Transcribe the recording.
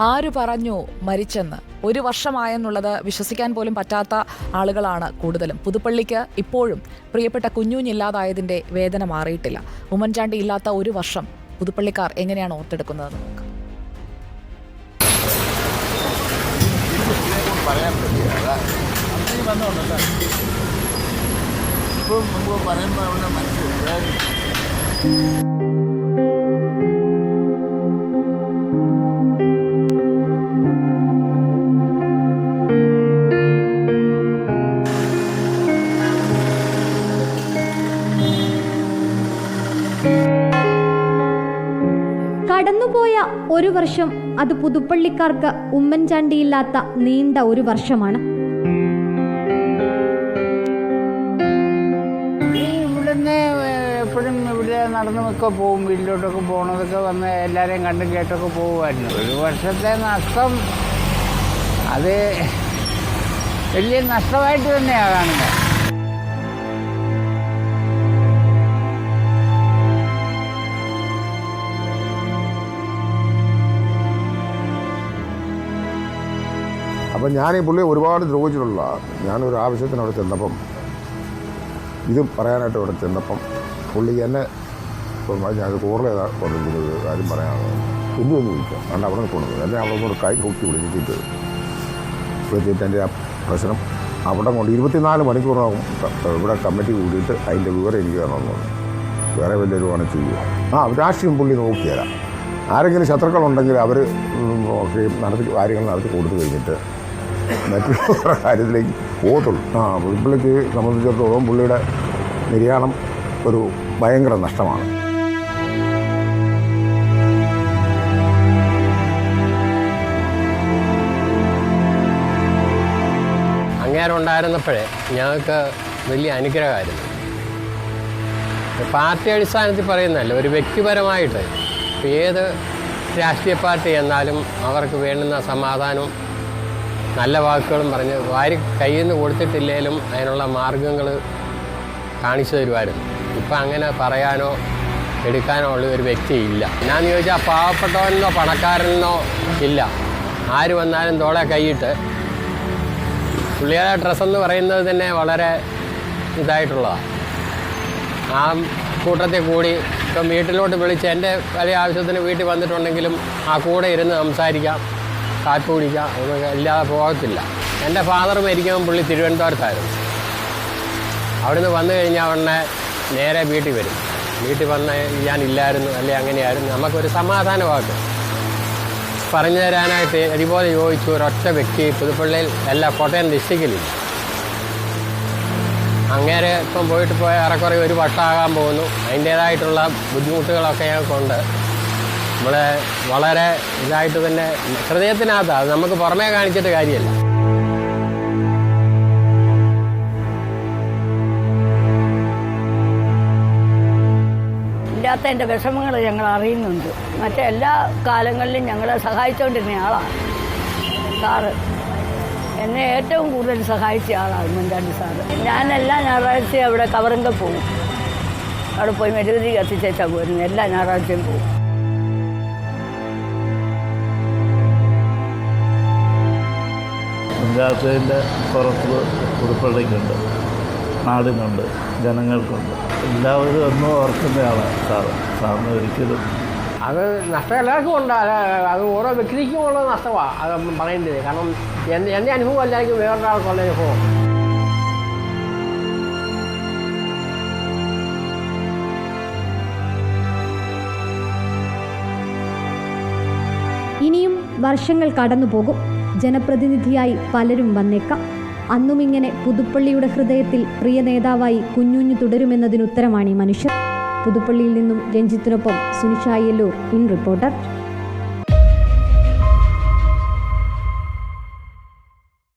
ആര് പറഞ്ഞു മരിച്ചെന്ന്? ഒരു വർഷമായെന്നുള്ളത് വിശ്വസിക്കാൻ പോലും പറ്റാത്ത ആളുകളാണ് കൂടുതലും. പുതുപ്പള്ളിക്ക് ഇപ്പോഴും പ്രിയപ്പെട്ട കുഞ്ഞുഞ്ഞില്ലാതായതിന്റെ വേദന മാറിയിട്ടില്ല. ഉമ്മൻചാണ്ടി ഇല്ലാത്ത ഒരു വർഷം പുതുപ്പള്ളിക്കാർ എങ്ങനെയാണ് ഓർത്തെടുക്കുന്നത്? കടന്നുപോയ ഒരു വർഷം അത് പുതുപ്പള്ളിക്കാർക്ക് ഉമ്മൻചാണ്ടിയില്ലാത്ത നീണ്ട ഒരു വർഷമാണ്. ഇവിടുന്ന് എപ്പോഴും ഇവിടെ നടന്നുമൊക്കെ പോകും, വീട്ടിലോട്ടൊക്കെ പോകണതൊക്കെ വന്ന് എല്ലാവരെയും കണ്ടും കേട്ടൊക്കെ പോകുമായിരുന്നു. ഒരു വർഷത്തെ നഷ്ടം അത് വലിയ നഷ്ടമായിട്ട് തന്നെയാണ് കാണുന്നത്. അപ്പം ഞാൻ ഈ പുള്ളിയെ ഒരുപാട് ദ്രോഹിച്ചിട്ടുള്ള, ഞാനൊരു ആവശ്യത്തിന് അവിടെ ചെന്നപ്പം ഇത് പറയാനായിട്ട് അവിടെ ചെന്നപ്പം പുള്ളി എന്നെ ഞാൻ കോറിലേതാ കൊണ്ടിരിക്കുന്നത് കാര്യം പറയാനാണ് എന്തൊന്നും ചോദിക്കാം. അതുകൊണ്ട് അവിടെ നിൽക്കുന്നത് എന്നെ അവിടെ കൊണ്ട് കൈ പൊക്കി വിളിച്ചിട്ട് വിളിച്ചിട്ട് എൻ്റെ ആ പ്രശ്നം അവിടെ കൊണ്ട് 24 മണിക്കൂറാകും ഇവിടെ കമ്മിറ്റി കൂടിയിട്ട് അതിൻ്റെ വിവരം എനിക്ക് തരണമെന്ന് പറഞ്ഞു. വേറെ വലിയൊരു പണി ചെയ്യുക. രാഷ്ട്രീയം പുള്ളി നോക്കിയാല ആരെങ്കിലും ശത്രുക്കളുണ്ടെങ്കിൽ അവർ കാര്യങ്ങൾ നടത്തി കൊടുത്തു കഴിഞ്ഞിട്ട് മറ്റുള്ള കാര്യത്തിലേക്ക് പോകത്തുള്ളൂ. പുള്ളിക്ക് സംബന്ധിച്ചിടത്തോളം പുള്ളിയുടെ നിര്യാണം ഒരു ഭയങ്കര നഷ്ടമാണ്. അങ്ങേരുണ്ടായിരുന്നപ്പോഴേ ഞങ്ങൾക്ക് വലിയ അനുഗ്രഹമായിരുന്നു. പാർട്ടി അടിസ്ഥാനത്തിൽ പറയുന്നതല്ല, ഒരു വ്യക്തിപരമായിട്ട് ഏത് രാഷ്ട്രീയ പാർട്ടി എന്നാലും അവർക്ക് വേണ്ടുന്ന സമാധാനവും നല്ല വാക്കുകളും പറഞ്ഞ് കയ്യിൽ നിന്ന് കൊടുത്തിട്ടില്ലെങ്കിലും അതിനുള്ള മാർഗങ്ങൾ കാണിച്ചു തരുമായിരുന്നു. ഇപ്പം അങ്ങനെ പറയാനോ എടുക്കാനോ ഉള്ള ഒരു വ്യക്തി ഇല്ല. ഞാൻ ചോദിച്ചാൽ പാവപ്പെട്ടവനെന്നോ പണക്കാരനെന്നോ ഇല്ല. ആര് വന്നാലും തോളെ കൈയിട്ട് പുള്ളിയുടെ ഡ്രസ്സെന്ന് പറയുന്നത് തന്നെ വളരെ ഇതായിട്ടുള്ളതാണ്. ആ കൂട്ടത്തിൽ കൂടി ഇപ്പം വീട്ടിലോട്ട് വിളിച്ച് എൻ്റെ വലിയ ആവശ്യത്തിന് വീട്ടിൽ വന്നിട്ടുണ്ടെങ്കിലും ആ കൂടെ ഇരുന്ന് സംസാരിക്കാം, കാപ്പി കുടിക്കാം, അതൊക്കെ ഇല്ലാതെ പോകത്തില്ല. എൻ്റെ ഫാദർ മരിക്കുമ്പോൾ പുള്ളി തിരുവനന്തപുരത്തായിരുന്നു. അവിടുന്ന് വന്നു കഴിഞ്ഞാൽ ഉടനെ നേരെ വീട്ടിൽ വരും. വീട്ടിൽ വന്ന് ഞാനില്ലായിരുന്നു അല്ലെ അങ്ങനെയായിരുന്നു. നമുക്കൊരു സമാധാനമാക്കും പറഞ്ഞു തരാനായിട്ട് അതുപോലെ ചോദിച്ചു ഒരൊറ്റ വ്യക്തി പുതുപ്പള്ളിയിൽ എല്ലാ കോട്ടയം ഡിസ്ട്രിക്റ്റിലില്ല. അങ്ങേരെ ഇപ്പം പോയിട്ട് ഏറെക്കുറെ ഒരു വട്ടമാകാൻ പോകുന്നു. അതിൻ്റേതായിട്ടുള്ള ബുദ്ധിമുട്ടുകളൊക്കെ ഞങ്ങൾക്കുണ്ട്. നമ്മളെ വളരെ ഇതായിട്ട് തന്നെ ഹൃദയത്തിനകത്ത്, അത് നമുക്ക് പുറമേ കാണിച്ചിട്ട് കാര്യമല്ല. ഇല്ലാത്ത എൻ്റെ വിഷമങ്ങൾ ഞങ്ങൾ അറിയുന്നുണ്ട്. മറ്റെല്ലാ കാലങ്ങളിലും ഞങ്ങളെ സഹായിച്ചുകൊണ്ടിരുന്ന ആളാണ് സാറ്. എന്നെ ഏറ്റവും കൂടുതൽ സഹായിച്ച ആളാണ് ഉമ്മൻചാണ്ടി സാറ്. ഞാനെല്ലാ ഞായറാഴ്ചയും അവിടെ കവറിങ്ക പോകും. അവിടെ പോയി മെഴുകുതിരി കത്തിച്ചേച്ചാൽ പോയിരുന്നു. എല്ലാ ഞായറാഴ്ചയും പോകും. പഞ്ചായത്തിൻ്റെ പുറത്ത് പുതുപ്പള്ളിക്കുണ്ട്, നാടിനുണ്ട്, ജനങ്ങൾക്കുണ്ട്. എല്ലാവരും ഒന്നും ഓർക്കുന്നതാണ് സാറിന് ഒരിക്കലും അത് നഷ്ടം എല്ലാവർക്കും ഉണ്ട്. അത് ഓരോ വ്യക്തിക്കും ഉള്ള നഷ്ടമാണ് അത് പറയേണ്ടത്. കാരണം എൻ്റെ അനുഭവം അല്ലായിരിക്കും വേറൊരാൾക്കുള്ള അനുഭവം. ഇനിയും വർഷങ്ങൾ കടന്നുപോകും. ജനപ്രതിനിധിയായി പലരും വന്നേക്കാം. അന്നുമിങ്ങനെ പുതുപ്പള്ളിയുടെ ഹൃദയത്തിൽ പ്രിയ നേതാവായി കുഞ്ഞുഞ്ഞു തുടരുമെന്നതിനുത്തരമാണ് ഈ മനുഷ്യർ. പുതുപ്പള്ളിയിൽ നിന്നും രഞ്ജിത്തിനൊപ്പം സുനിഷ അയ്യല്ലൂർ, ഇൻ റിപ്പോർട്ടർ.